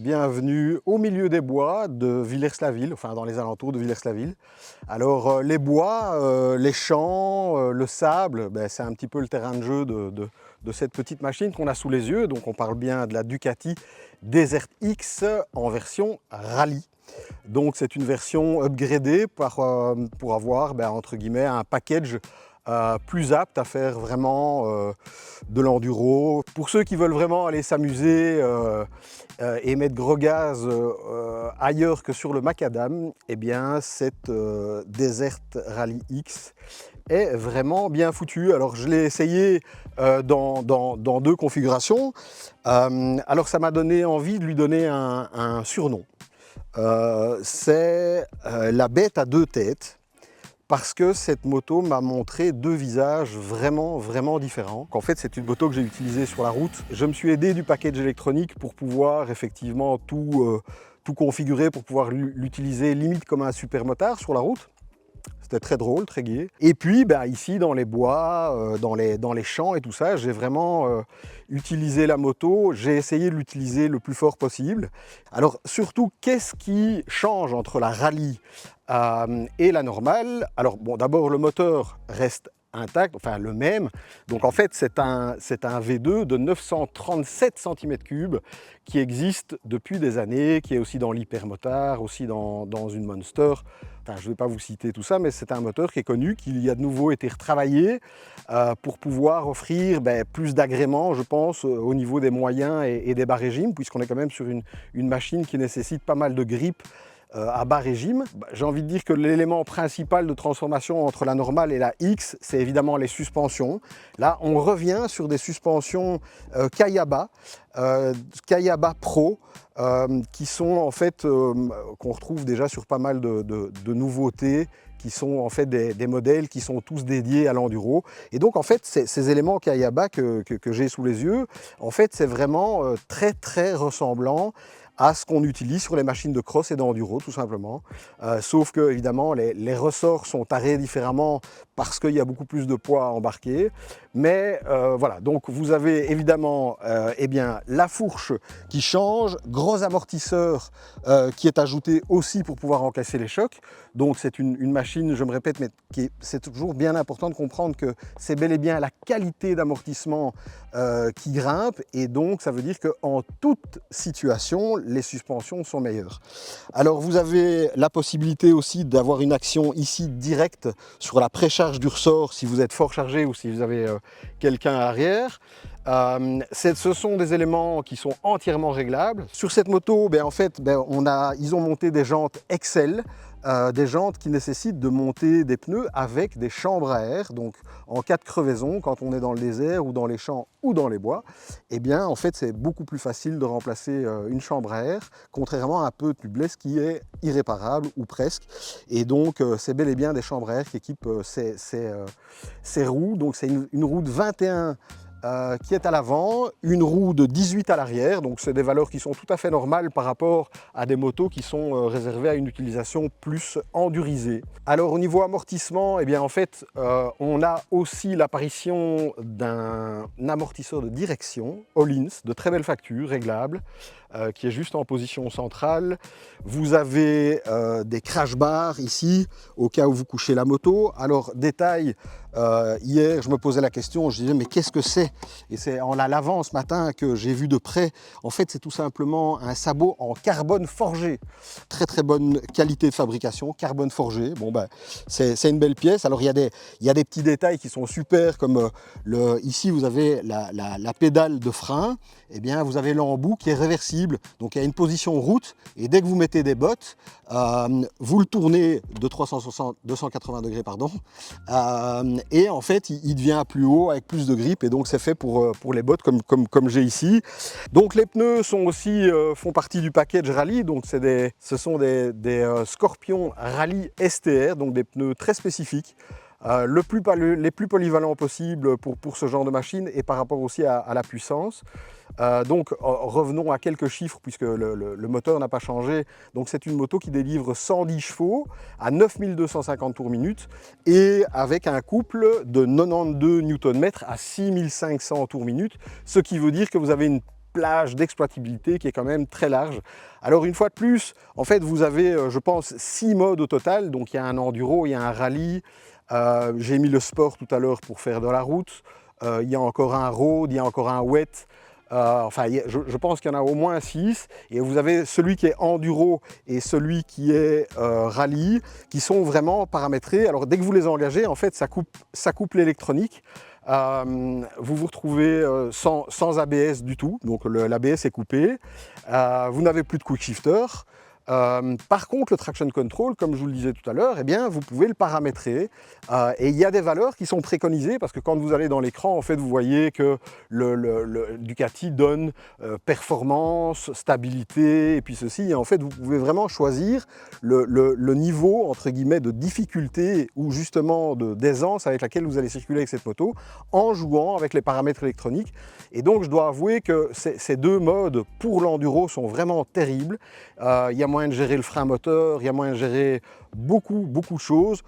bienvenue au milieu des bois de Villers-la-Ville, enfin dans les alentours de Villers-la-Ville. Alors les bois, les champs, le sable, ben, c'est un petit peu le terrain de jeu de cette petite machine qu'on a sous les yeux. Donc on parle bien de la Ducati Desert X en version rallye. Donc c'est une version upgradée pour avoir entre guillemets un package plus apte à faire vraiment de l'enduro. Pour ceux qui veulent vraiment aller s'amuser et mettre gros gaz ailleurs que sur le macadam, eh bien cette Desert Rally X est vraiment bien foutue. Alors je l'ai essayé dans deux configurations. Alors ça m'a donné envie de lui donner un surnom. C'est la bête à deux têtes. Parce que cette moto m'a montré deux visages vraiment différents. En fait, c'est une moto que j'ai utilisée sur la route. Je me suis aidé du package électronique pour pouvoir effectivement tout configurer, pour pouvoir l'utiliser limite comme un super motard sur la route. C'était très drôle, très gai. Et puis ici dans les bois, dans les champs et tout ça, j'ai vraiment utilisé la moto. J'ai essayé de l'utiliser le plus fort possible. Alors surtout, qu'est-ce qui change entre la rallye et la normale? Alors bon, d'abord le moteur reste intact, enfin le même. Donc en fait c'est un V2 de 937 cm3 qui existe depuis des années, qui est aussi dans l'hypermotard, aussi dans une Monster. Enfin, je ne vais pas vous citer tout ça, mais c'est un moteur qui est connu, qui a de nouveau été retravaillé pour pouvoir offrir plus d'agréments, je pense, au niveau des moyens et des bas régimes, puisqu'on est quand même sur une machine qui nécessite pas mal de grippe à bas régime. J'ai envie de dire que l'élément principal de transformation entre la normale et la X, c'est évidemment les suspensions. Là, on revient sur des suspensions Kayaba Pro, qui sont en fait, qu'on retrouve déjà sur pas mal de nouveautés, qui sont en fait des modèles qui sont tous dédiés à l'enduro. Et donc en fait, ces éléments Kayaba que j'ai sous les yeux, en fait, c'est vraiment très ressemblant à ce qu'on utilise sur les machines de cross et d'enduro, tout simplement. Sauf que, évidemment, les ressorts sont tarés différemment parce qu'il y a beaucoup plus de poids à embarquer. Mais voilà, donc vous avez évidemment la fourche qui change, gros amortisseur qui est ajouté aussi pour pouvoir encaisser les chocs. Donc c'est une machine, je me répète, mais c'est toujours bien important de comprendre que c'est bel et bien la qualité d'amortissement qui grimpe, et donc ça veut dire qu'en toute situation, les suspensions sont meilleures. Alors vous avez la possibilité aussi d'avoir une action ici directe sur la précharge du ressort si vous êtes fort chargé ou si vous avez quelqu'un à l'arrière. Ce sont des éléments qui sont entièrement réglables. Sur cette moto, en fait, ils ont monté des jantes Excel, des jantes qui nécessitent de monter des pneus avec des chambres à air. Donc en cas de crevaison, quand on est dans le désert ou dans les champs ou dans les bois, en fait c'est beaucoup plus facile de remplacer une chambre à air, contrairement à un peu de tubeless qui est irréparable ou presque. Et donc c'est bel et bien des chambres à air qui équipent ces roues. Donc c'est une roue de 21 qui est à l'avant, une roue de 18 à l'arrière, donc c'est des valeurs qui sont tout à fait normales par rapport à des motos qui sont réservées à une utilisation plus endurisée. Alors au niveau amortissement, en fait, on a aussi l'apparition d'un amortisseur de direction Öhlins de très belle facture, réglable, qui est juste en position centrale. Vous avez des crash bars ici, au cas où vous couchez la moto. Alors détail, hier je me posais la question, je disais mais qu'est-ce que c'est? Et c'est en la lavant ce matin que j'ai vu de près. En fait c'est tout simplement un sabot en carbone forgé. Très bonne qualité de fabrication, carbone forgé. Bon c'est une belle pièce. Alors il y a des petits détails qui sont super, comme ici vous avez la pédale de frein. Vous avez l'embout qui est réversible. Donc il y a une position route, et dès que vous mettez des bottes, vous le tournez de 280 degrés, et en fait il devient plus haut avec plus de grip, et donc c'est fait pour les bottes comme j'ai ici. Donc les pneus sont aussi, font partie du package rallye, donc ce sont des Scorpion Rally STR, donc des pneus très spécifiques. Les plus polyvalents possibles pour ce genre de machine, et par rapport aussi à la puissance. Donc revenons à quelques chiffres, puisque le moteur n'a pas changé. Donc c'est une moto qui délivre 110 chevaux à 9250 tours minute, et avec un couple de 92 Nm à 6500 tours minute, ce qui veut dire que vous avez une plage d'exploitabilité qui est quand même très large. Alors une fois de plus, en fait vous avez je pense 6 modes au total, donc il y a un enduro, il y a un rallye, j'ai mis le sport tout à l'heure pour faire de la route, il y a encore un road, il y a encore un wet. Enfin, je pense qu'il y en a au moins 6, et vous avez celui qui est enduro et celui qui est rallye, qui sont vraiment paramétrés. Alors dès que vous les engagez, en fait, ça coupe l'électronique. Vous vous retrouvez sans ABS du tout, donc l'ABS est coupé. Vous n'avez plus de quick shifter. Par contre, le traction control, comme je vous le disais tout à l'heure, eh bien, vous pouvez le paramétrer et il y a des valeurs qui sont préconisées parce que quand vous allez dans l'écran, en fait, vous voyez que le Ducati donne performance, stabilité et puis ceci. Et en fait, vous pouvez vraiment choisir le niveau, entre guillemets, de difficulté ou justement d'aisance avec laquelle vous allez circuler avec cette moto en jouant avec les paramètres électroniques. Et donc, je dois avouer que ces deux modes pour l'enduro sont vraiment terribles. Il y a moyen de gérer le frein moteur, il y a moyen de gérer beaucoup de choses.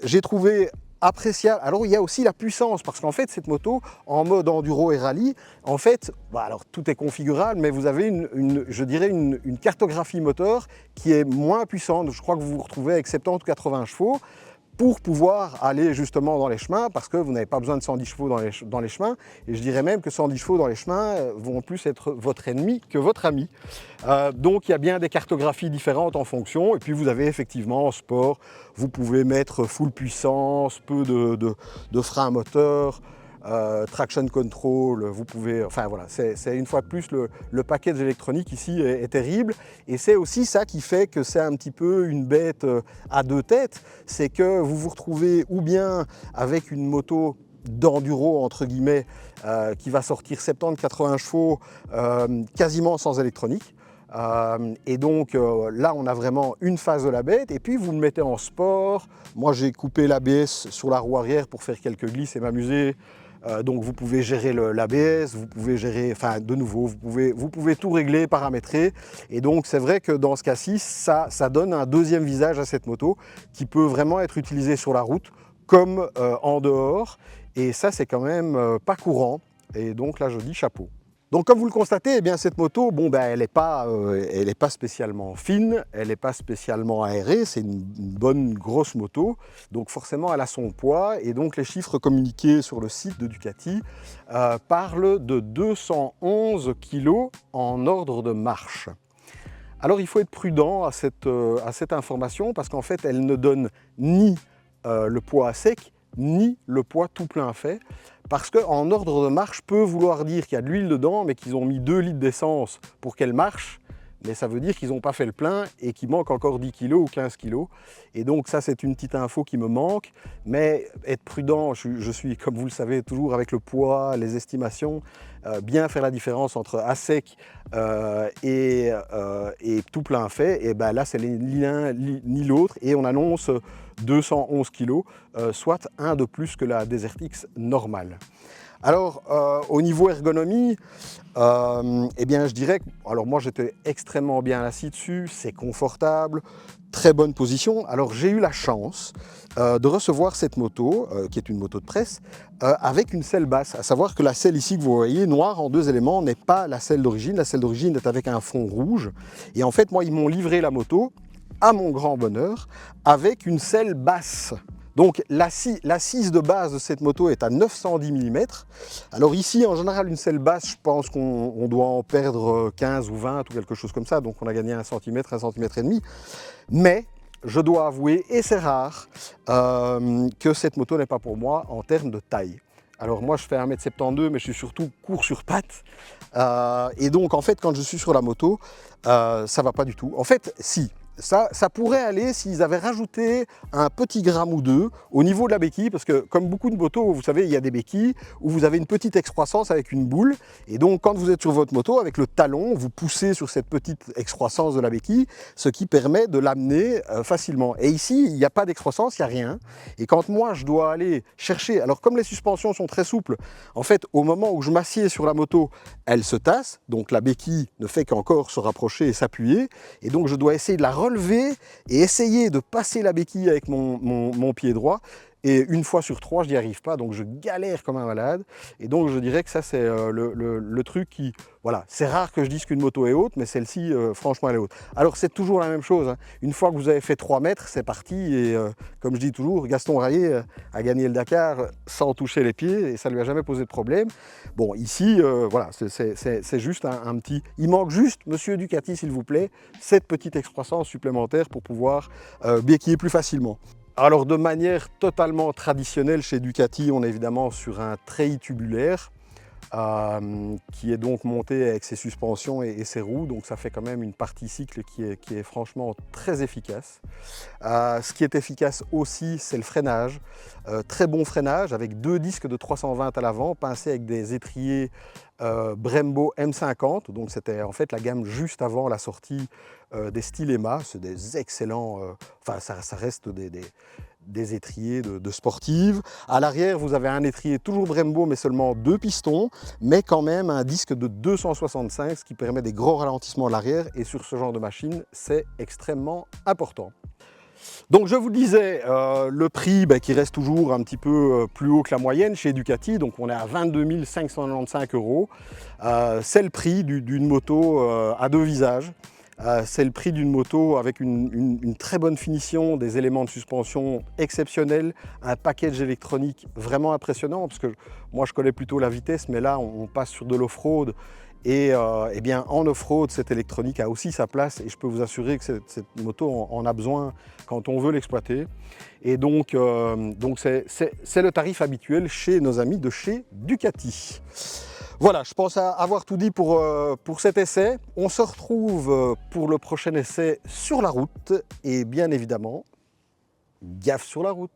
J'ai trouvé appréciable. Alors il y a aussi la puissance, parce qu'en fait cette moto en mode enduro et rallye, en fait, alors tout est configurable, mais vous avez je dirais une cartographie moteur qui est moins puissante. Je crois que vous vous retrouvez avec 70 ou 80 chevaux pour pouvoir aller justement dans les chemins, parce que vous n'avez pas besoin de 110 chevaux dans les chemins, et je dirais même que 110 chevaux dans les chemins vont plus être votre ennemi que votre ami. Donc il y a bien des cartographies différentes en fonction, et puis vous avez effectivement en sport, vous pouvez mettre full puissance, peu de frein moteur, traction control, vous pouvez, enfin voilà, c'est une fois de plus le package électronique ici est terrible, et c'est aussi ça qui fait que c'est un petit peu une bête à deux têtes, c'est que vous vous retrouvez ou bien avec une moto d'enduro entre guillemets qui va sortir 70-80 chevaux quasiment sans électronique. Et donc là on a vraiment une phase de la bête, et puis vous le mettez en sport. Moi j'ai coupé l'ABS sur la roue arrière pour faire quelques glisses et m'amuser. Donc vous pouvez gérer l'ABS, vous pouvez gérer, enfin de nouveau, vous pouvez tout régler, paramétrer. Et donc c'est vrai que dans ce cas-ci, ça donne un deuxième visage à cette moto qui peut vraiment être utilisée sur la route comme en dehors. Et ça c'est quand même pas courant. Et donc là je dis chapeau. Donc comme vous le constatez, eh bien, cette moto, bon, ben, elle n'est pas spécialement fine, elle n'est pas spécialement aérée, c'est une bonne grosse moto, donc forcément elle a son poids, et donc les chiffres communiqués sur le site de Ducati parlent de 211 kg en ordre de marche. Alors il faut être prudent à cette information, parce qu'en fait elle ne donne ni le poids à sec, ni le poids tout plein fait, parce qu'en ordre de marche peut vouloir dire qu'il y a de l'huile dedans, mais qu'ils ont mis 2 litres d'essence pour qu'elle marche, mais ça veut dire qu'ils n'ont pas fait le plein et qu'il manque encore 10 kg ou 15 kg. Et donc ça c'est une petite info qui me manque, mais être prudent, je suis comme vous le savez toujours avec le poids, les estimations, bien faire la différence entre à sec et tout plein fait, et ben là c'est ni l'un ni l'autre, et on annonce 211 kg, soit un de plus que la Desert X normale. Alors au niveau ergonomie, eh bien je dirais que, alors moi j'étais extrêmement bien assis dessus, c'est confortable, très bonne position. Alors j'ai eu la chance de recevoir cette moto, qui est une moto de presse, avec une selle basse, à savoir que la selle ici que vous voyez, noire en 2 éléments, n'est pas la selle d'origine est avec un fond rouge, et en fait moi ils m'ont livré la moto, à mon grand bonheur, avec une selle basse. Donc l'assise de base de cette moto est à 910 mm. Alors ici, en général, une selle basse, je pense qu'on doit en perdre 15 ou 20 ou quelque chose comme ça. Donc on a gagné 1 cm, 1,5 cm. Mais je dois avouer, et c'est rare, que cette moto n'est pas pour moi en termes de taille. Alors moi je fais 1,72 m, mais je suis surtout court sur pattes. Et donc en fait quand je suis sur la moto, ça va pas du tout. En fait si. Ça pourrait aller s'ils avaient rajouté un petit gramme ou deux au niveau de la béquille, parce que comme beaucoup de motos, vous savez, il y a des béquilles où vous avez une petite excroissance avec une boule, et donc quand vous êtes sur votre moto, avec le talon, vous poussez sur cette petite excroissance de la béquille, ce qui permet de l'amener facilement. Et ici, il n'y a pas d'excroissance, il n'y a rien. Et quand moi, je dois aller chercher, alors comme les suspensions sont très souples, en fait, au moment où je m'assieds sur la moto, elle se tasse, donc la béquille ne fait qu'encore se rapprocher et s'appuyer, et donc je dois essayer de la relever et essayer de passer la béquille avec mon pied droit. Et une fois sur 3, je n'y arrive pas, donc je galère comme un malade. Et donc je dirais que ça, c'est le truc qui... Voilà, c'est rare que je dise qu'une moto est haute, mais celle-ci, franchement, elle est haute. Alors c'est toujours la même chose, hein. Une fois que vous avez fait 3 mètres, c'est parti. Et comme je dis toujours, Gaston Raillet a gagné le Dakar sans toucher les pieds, et ça ne lui a jamais posé de problème. Bon, ici, voilà, c'est juste un petit... Il manque juste, monsieur Ducati, s'il vous plaît, cette petite excroissance supplémentaire pour pouvoir béquiller plus facilement. Alors de manière totalement traditionnelle chez Ducati, on est évidemment sur un treillis tubulaire qui est donc monté avec ses suspensions et ses roues, donc ça fait quand même une partie cycle qui est franchement très efficace. Ce qui est efficace aussi, c'est le freinage. Très bon freinage avec 2 disques de 320 à l'avant, pincés avec des étriers Brembo M50, donc c'était en fait la gamme juste avant la sortie des Stylema. C'est des excellents, enfin ça reste des étriers de sportives. À l'arrière, vous avez un étrier toujours Brembo, mais seulement 2 pistons, mais quand même un disque de 265, ce qui permet des gros ralentissements à l'arrière, et sur ce genre de machine, c'est extrêmement important. Donc je vous disais, le prix qui reste toujours un petit peu plus haut que la moyenne chez Ducati, donc on est à 22 595 €. C'est le prix d'une moto à 2 visages. C'est le prix d'une moto avec une très bonne finition, des éléments de suspension exceptionnels, un package électronique vraiment impressionnant, parce que moi je connais plutôt la vitesse, mais là on passe sur de l'off-road. Et eh bien, en off-road, cette électronique a aussi sa place, et je peux vous assurer que cette moto en a besoin quand on veut l'exploiter. Et donc c'est le tarif habituel chez nos amis de chez Ducati. Voilà, je pense avoir tout dit pour cet essai. On se retrouve pour le prochain essai sur la route, et bien évidemment, gaffe sur la route.